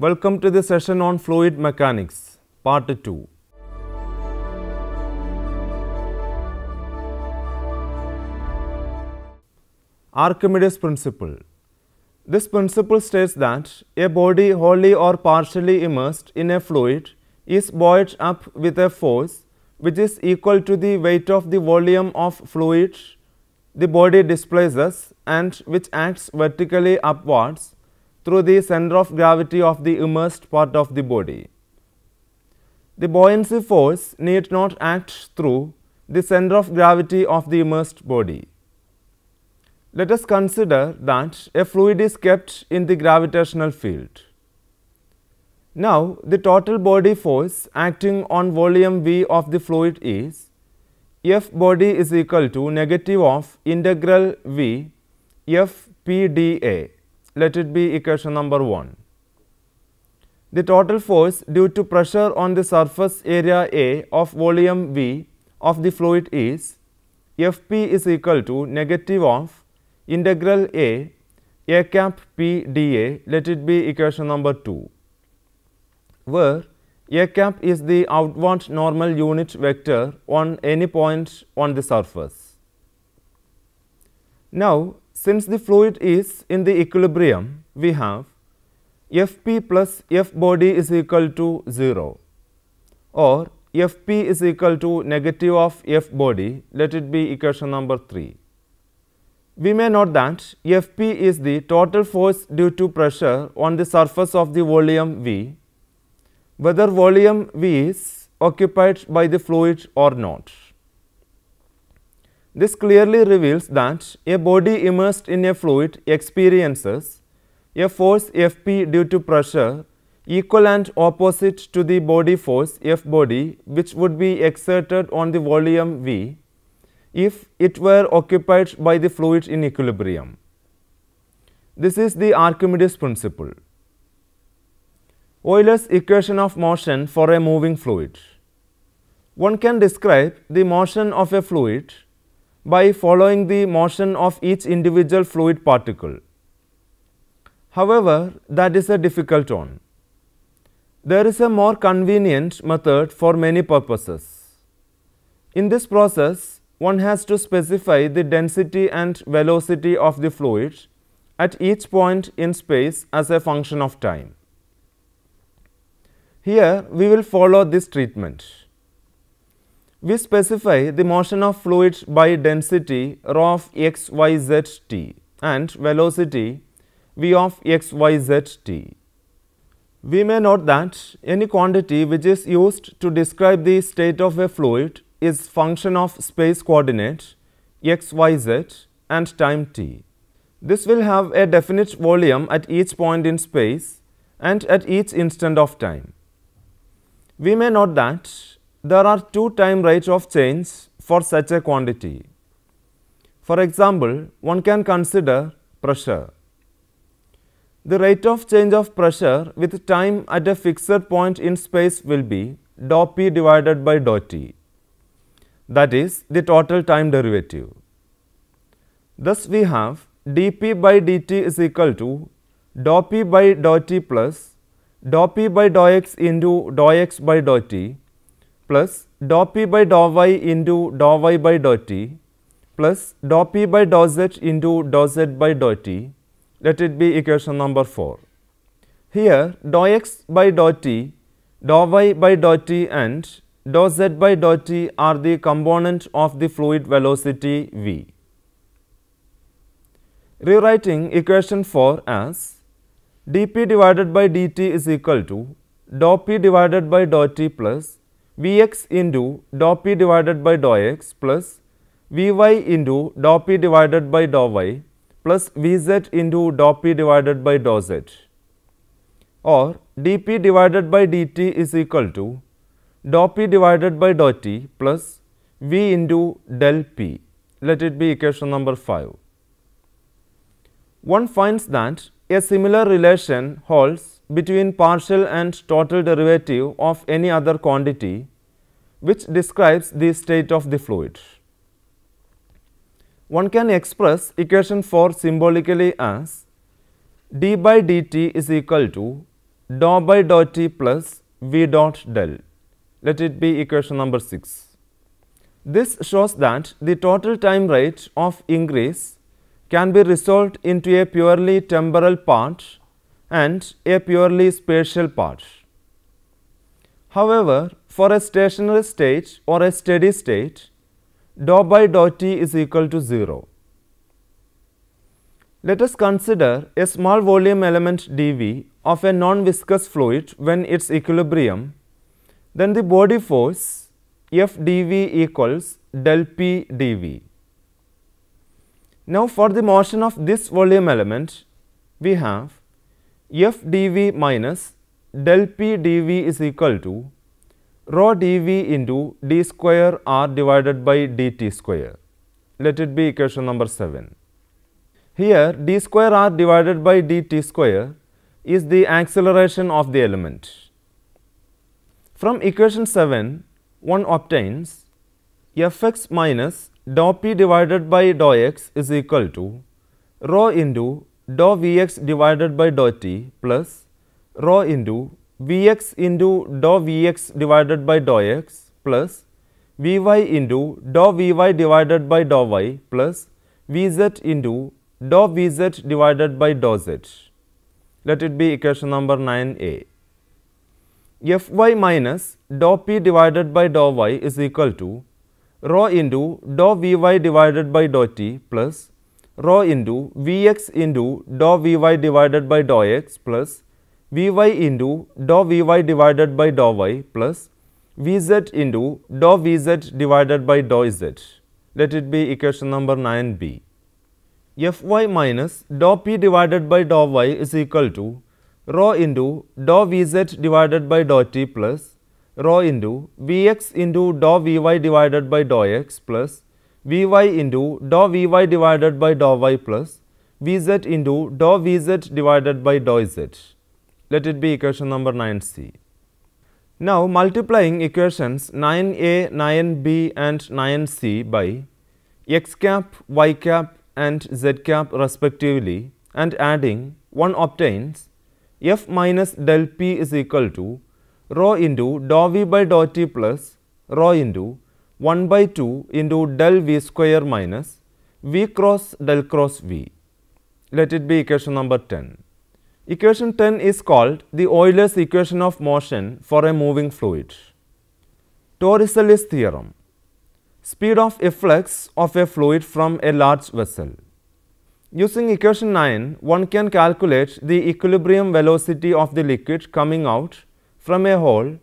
Welcome to the session on fluid mechanics, part 2. Archimedes principle. This principle states that a body wholly or partially immersed in a fluid is buoyed up with a force which is equal to the weight of the volume of fluid the body displaces and which acts vertically upwards through the center of gravity of the immersed part of the body. The buoyancy force need not act through the center of gravity of the immersed body. Let us consider that a fluid is kept in the gravitational field. Now, the total body force acting on volume V of the fluid is F body is equal to negative of integral V F P dA. Let it be equation number 1. The total force due to pressure on the surface area A of volume V of the fluid is Fp is equal to negative of integral A cap P dA. Let it be equation number 2, where A cap is the outward normal unit vector on any point on the surface. Now, since the fluid is in the equilibrium, we have Fp plus F body is equal to 0, or Fp is equal to negative of F body. Let it be equation number 3. We may note that Fp is the total force due to pressure on the surface of the volume V, whether volume V is occupied by the fluid or not. This clearly reveals that a body immersed in a fluid experiences a force Fp due to pressure equal and opposite to the body force F body, which would be exerted on the volume V if it were occupied by the fluid in equilibrium. This is the Archimedes principle. Euler's equation of motion for a moving fluid. One can describe the motion of a fluid by following the motion of each individual fluid particle. However, that is a difficult one. There is a more convenient method for many purposes. In this process, one has to specify the density and velocity of the fluid at each point in space as a function of time. Here, we will follow this treatment. We specify the motion of fluid by density rho of x, y, z, t and velocity v of x, y, z, t. We may note that any quantity which is used to describe the state of a fluid is function of space coordinate x, y, z and time t. This will have a definite volume at each point in space and at each instant of time. We may note that there are two time rates of change for such a quantity. For example, one can consider pressure. The rate of change of pressure with time at a fixed point in space will be dou p divided by dou t, that is the total time derivative. Thus, we have dp by dt is equal to dou p by dou t plus dou p by dou x into dou x by dou t plus dou p by dou y into dou y by dou t plus dou p by dou z into dou z by dou t. Let it be equation number 4. Here, dou x by dou t, dou y by dou t and dou z by dou t are the component of the fluid velocity v. Rewriting equation 4 as dp divided by dt is equal to dou p divided by dou t plus Vx into dou p divided by dou x plus Vy into dou p divided by dou y plus Vz into dou p divided by dou z, or dp divided by dt is equal to dou p divided by dou t plus V into del p. Let it be equation number 5. One finds that a similar relation holds between partial and total derivative of any other quantity which describes the state of the fluid. One can express equation 4 symbolically as d by dt is equal to dou by dou t plus v dot del. Let it be equation number 6. This shows that the total time rate of increase can be resolved into a purely temporal part and a purely spatial part. However, for a stationary state or a steady state, dou by dou t is equal to 0. Let us consider a small volume element dV of a non-viscous fluid when its equilibrium. Then the body force F dV equals del P dV. Now, for the motion of this volume element, we have F dV minus del P dV is equal to rho dV into d square r divided by dt square. Let it be equation number 7. Here d square r divided by dt square is the acceleration of the element. From equation 7, one obtains Fx minus dou p divided by dou x is equal to rho into dou Vx divided by dou t plus rho into Vx into dou Vx divided by dou x plus Vy into dou Vy divided by dou y plus Vz into dou Vz divided by dou z. Let it be equation number 9a. Fy minus dou p divided by dou y is equal to rho into dou Vy divided by dou t plus rho into Vx into dou Vy divided by dou x plus Vy into dou Vy divided by dou y plus Vz into dou Vz divided by dou z. Let it be equation number 9b. Fy minus dou p divided by dou y is equal to rho into dou Vz divided by dou t plus rho into Vx into dou Vy divided by dou x plus Vy into dou Vy divided by dou y plus Vz into dou Vz divided by dou z. Let it be equation number 9c. Now, multiplying equations 9a, 9b and 9c by x cap, y cap and z cap respectively and adding, one obtains F minus del p is equal to rho into dou v by dou t plus rho into 1 by 2 into del v square minus v cross del cross v. Let it be equation number 10. Equation 10 is called the Euler's equation of motion for a moving fluid. Torricelli's theorem. Speed of efflux of a fluid from a large vessel. Using equation 9, one can calculate the equilibrium velocity of the liquid coming out from a hole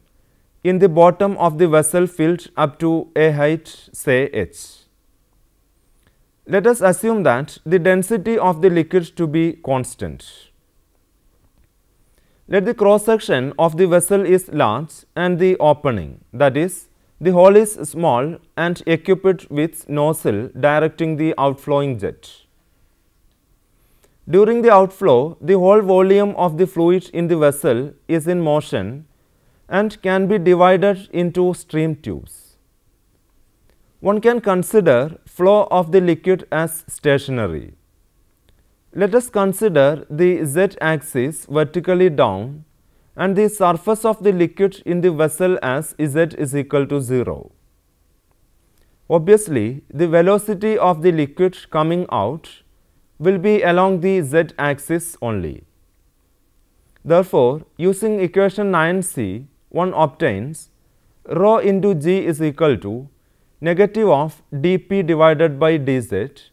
in the bottom of the vessel filled up to a height, say h. Let us assume that the density of the liquid to be constant. Let the cross section of the vessel is large and the opening, that is, the hole is small and equipped with nozzle directing the outflowing jet. During the outflow, the whole volume of the fluid in the vessel is in motion and can be divided into stream tubes. One can consider flow of the liquid as stationary. Let us consider the z-axis vertically down and the surface of the liquid in the vessel as z is equal to 0. Obviously, the velocity of the liquid coming out will be along the z-axis only. Therefore, using equation 9c, one obtains rho into g is equal to negative of dp divided by dz,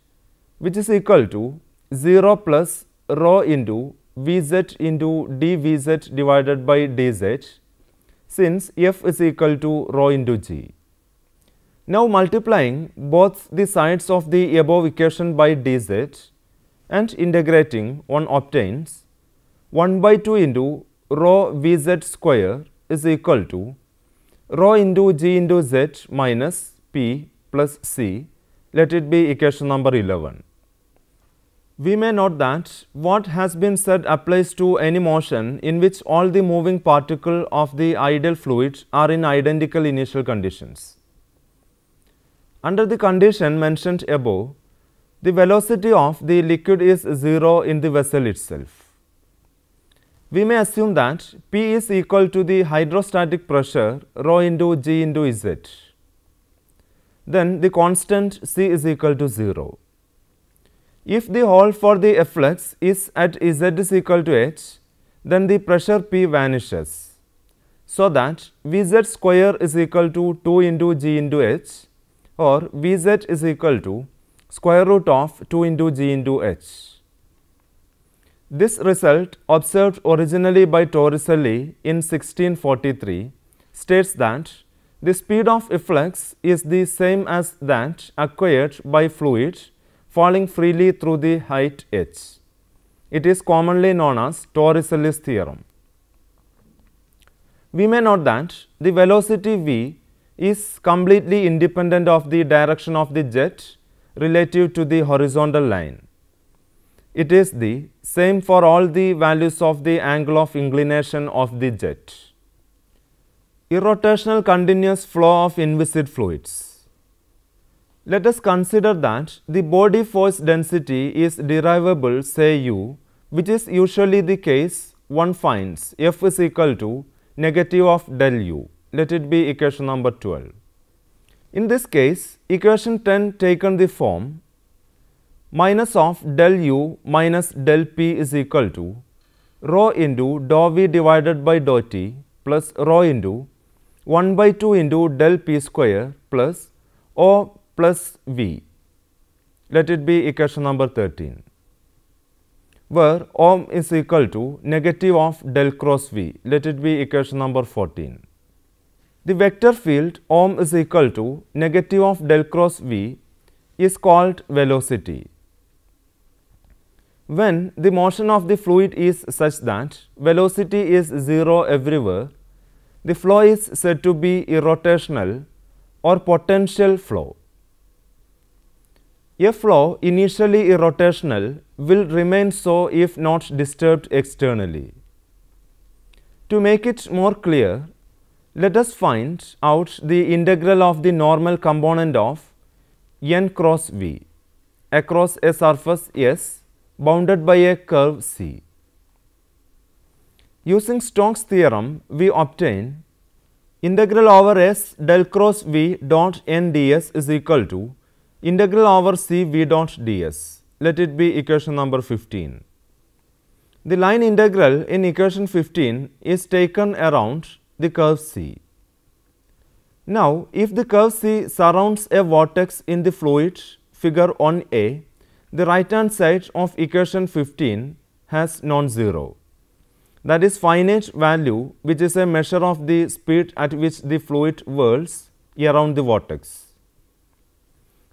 which is equal to 0 plus rho into Vz into dVz divided by dz, since F is equal to rho into g. Now, multiplying both the sides of the above equation by dz and integrating, one obtains 1 by 2 into rho Vz square is equal to rho into g into z minus p plus c. Let it be equation number 11. We may note that what has been said applies to any motion in which all the moving particles of the ideal fluid are in identical initial conditions. Under the condition mentioned above, the velocity of the liquid is 0 in the vessel itself. we may assume that P is equal to the hydrostatic pressure rho into G into Z. Then the constant C is equal to 0. If the hole for the efflux is at Z is equal to H, then the pressure P vanishes, so that Vz square is equal to 2 into G into H, or Vz is equal to square root of 2 into G into H. This result, observed originally by Torricelli in 1643, states that the speed of efflux is the same as that acquired by fluid falling freely through the height h. It is commonly known as Torricelli's theorem. We may note that the velocity v is completely independent of the direction of the jet relative to the horizontal line. It is the same for all the values of the angle of inclination of the jet. Irrotational continuous flow of inviscid fluids. Let us consider that the body force density is derivable, say u, which is usually the case one finds F is equal to negative of del u. Let it be equation number 12. In this case, equation 10 taken the form minus of del u minus del p is equal to rho into dou v divided by dou t plus rho into 1 by 2 into del p square plus O plus v. Let it be equation number 13, where O is equal to negative of del cross v. Let it be equation number 14. The vector field O is equal to negative of del cross v is called velocity. When the motion of the fluid is such that velocity is 0 everywhere, the flow is said to be irrotational or potential flow. A flow initially irrotational will remain so if not disturbed externally. To make it more clear, let us find out the integral of the normal component of n cross v across a surface S bounded by a curve C. Using Stokes' theorem, we obtain integral over S del cross v dot n ds is equal to integral over C v dot ds. Let it be equation number 15. The line integral in equation 15 is taken around the curve C. Now, if the curve C surrounds a vortex in the fluid figure 1a, the right hand side of equation 15 has non-zero, that is finite value, which is a measure of the speed at which the fluid whirls around the vortex.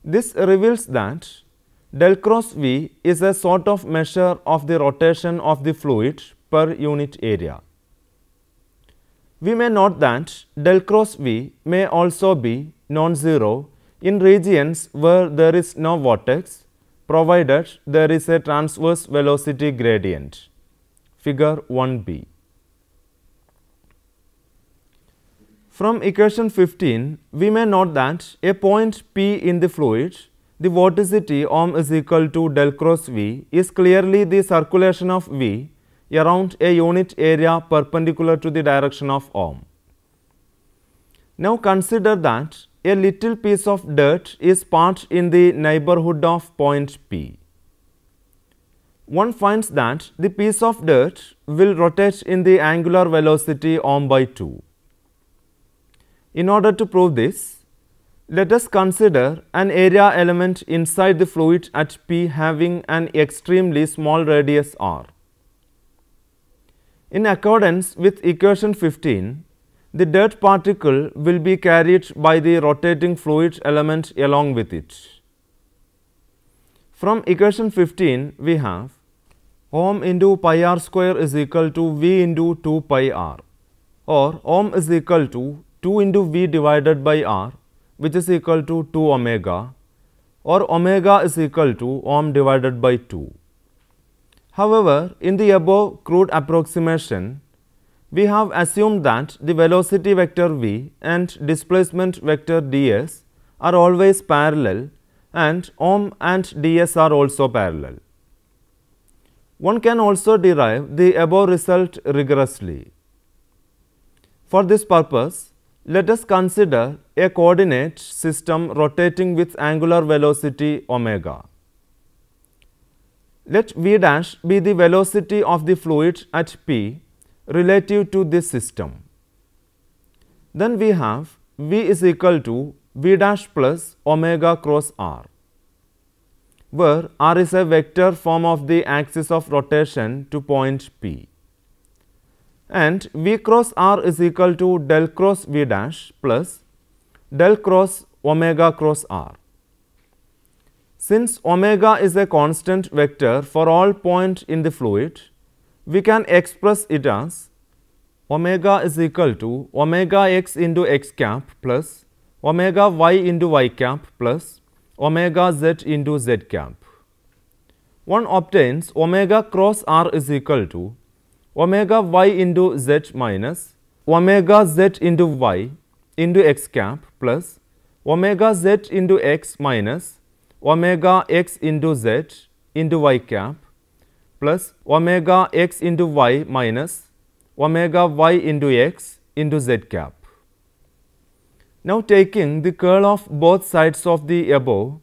This reveals that del cross v is a sort of measure of the rotation of the fluid per unit area. We may note that del cross v may also be non-zero in regions where there is no vortex, provided there is a transverse velocity gradient. Figure 1b. From equation 15, we may note that a point P in the fluid, the vorticity Om is equal to del cross V is clearly the circulation of V around a unit area perpendicular to the direction of Om. Now consider that a little piece of dirt is parked in the neighborhood of point P. One finds that the piece of dirt will rotate in the angular velocity Om by 2. In order to prove this, let us consider an area element inside the fluid at P having an extremely small radius r. In accordance with equation 15, the dirt particle will be carried by the rotating fluid element along with it. From equation 15, we have Om into pi r square is equal to V into 2 pi r, or Om is equal to 2 into V divided by r, which is equal to 2 omega, or omega is equal to Om divided by 2. However, in the above crude approximation, we have assumed that the velocity vector v and displacement vector ds are always parallel and Om and ds are also parallel. One can also derive the above result rigorously. For this purpose, let us consider a coordinate system rotating with angular velocity omega. Let v dash be the velocity of the fluid at p relative to this system. Then we have v is equal to v dash plus omega cross r, where r is a vector form of the axis of rotation to point P, and v cross r is equal to del cross v dash plus del cross omega cross r. Since omega is a constant vector for all points in the fluid, we can express it as omega is equal to omega x into x cap plus omega y into y cap plus omega z into z cap. One obtains omega cross r is equal to omega y into z minus omega z into y into x cap plus omega z into x minus omega x into z into y cap plus omega x into y minus omega y into x into z cap. Now, taking the curl of both sides of the above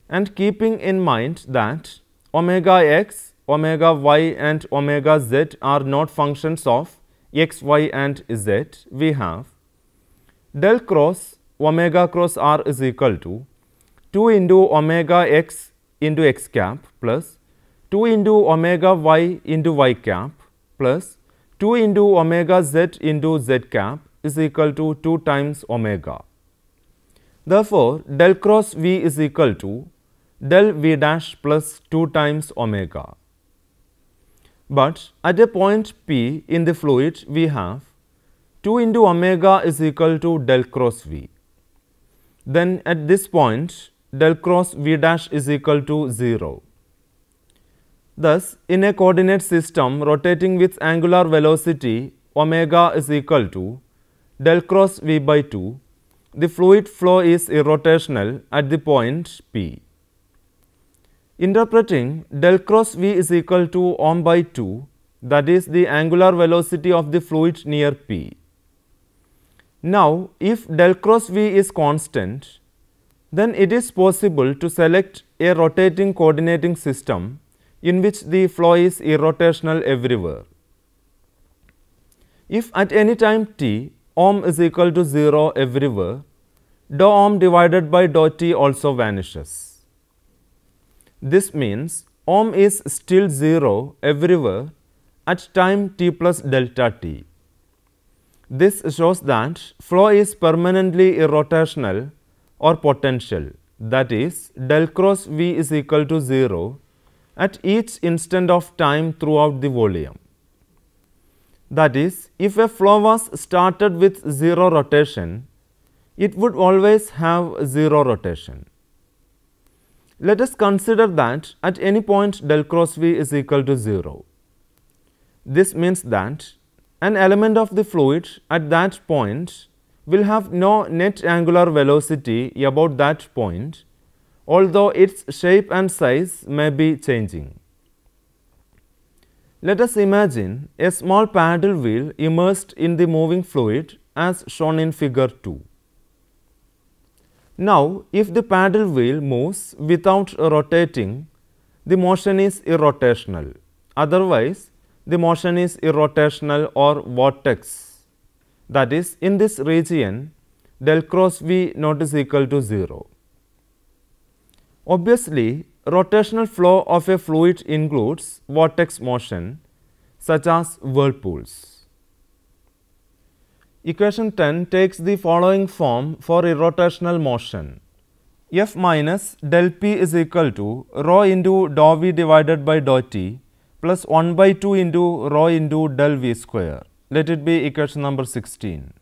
and keeping in mind that omega x, omega y and omega z are not functions of x, y and z, we have del cross omega cross r is equal to 2 into omega x into x cap plus 2 into omega y into y cap plus 2 into omega z into z cap is equal to 2 times omega. Therefore, del cross v is equal to del v dash plus 2 times omega. But at a point P in the fluid, we have 2 into omega is equal to del cross v. Then at this point, del cross v dash is equal to 0. Thus, in a coordinate system rotating with angular velocity omega is equal to del cross v by 2, the fluid flow is irrotational at the point P. Interpreting del cross v is equal to ohm by 2, that is the angular velocity of the fluid near P. Now, if del cross v is constant, then it is possible to select a rotating coordinating system in which the flow is irrotational everywhere. If at any time t ohm is equal to 0 everywhere, dou ohm divided by dou t also vanishes. This means ohm is still 0 everywhere at time t plus delta t. This shows that flow is permanently irrotational or potential, that is del cross v is equal to 0 at each instant of time throughout the volume. That is, if a flow was started with 0 rotation, it would always have 0 rotation. Let us consider that at any point del cross v is equal to 0. This means that an element of the fluid at that point will have no net angular velocity about that point, although its shape and size may be changing. Let us imagine a small paddle wheel immersed in the moving fluid as shown in figure 2. Now, if the paddle wheel moves without rotating, the motion is irrotational. Otherwise, the motion is irrotational or vortex. That is, in this region, del cross v not is equal to 0. Obviously, rotational flow of a fluid includes vortex motion such as whirlpools. Equation 10 takes the following form for irrotational motion. F minus del p is equal to rho into dou v divided by dou t plus 1 by 2 into rho into del v square. Let it be equation number 16.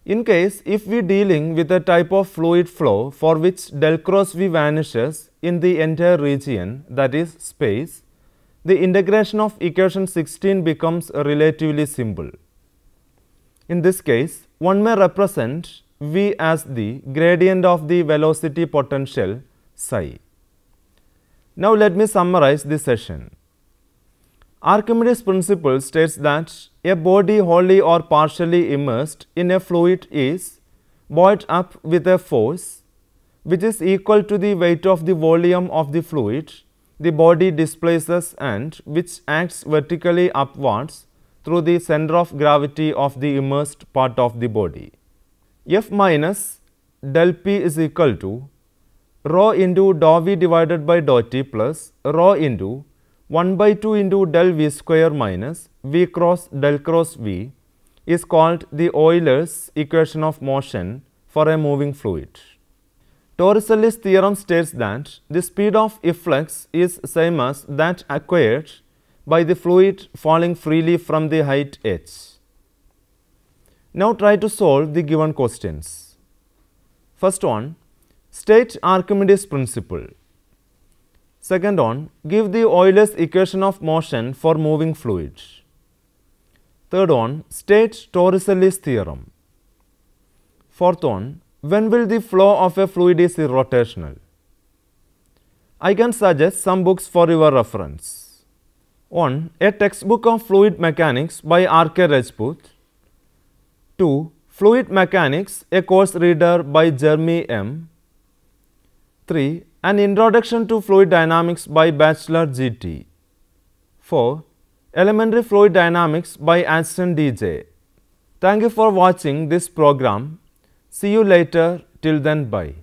In case if we dealing with a type of fluid flow for which del cross v vanishes in the entire region, that is space, the integration of equation 16 becomes relatively simple. In this case, one may represent v as the gradient of the velocity potential psi. Now, let me summarize this session. Archimedes' principle states that a body wholly or partially immersed in a fluid is buoyed up with a force which is equal to the weight of the volume of the fluid the body displaces and which acts vertically upwards through the center of gravity of the immersed part of the body. F minus del P is equal to rho into dou V divided by dou T plus rho into 1 by 2 into del V square minus V cross del cross V is called the Euler's equation of motion for a moving fluid. Torricelli's theorem states that the speed of efflux is same as that acquired by the fluid falling freely from the height h. Now try to solve the given questions. First one, state Archimedes' principle. Second one, give the Euler's equation of motion for moving fluid. Third one, state Torricelli's theorem. Fourth one, when will the flow of a fluid is irrotational? I can suggest some books for your reference. 1. A textbook of fluid mechanics by R.K. Rajput. 2. Fluid Mechanics, a course reader by Jeremy M. 3. An Introduction to Fluid Dynamics by Bachelor G.T. 4. Elementary Fluid Dynamics by Ashton D.J. Thank you for watching this program. See you later. Till then, bye.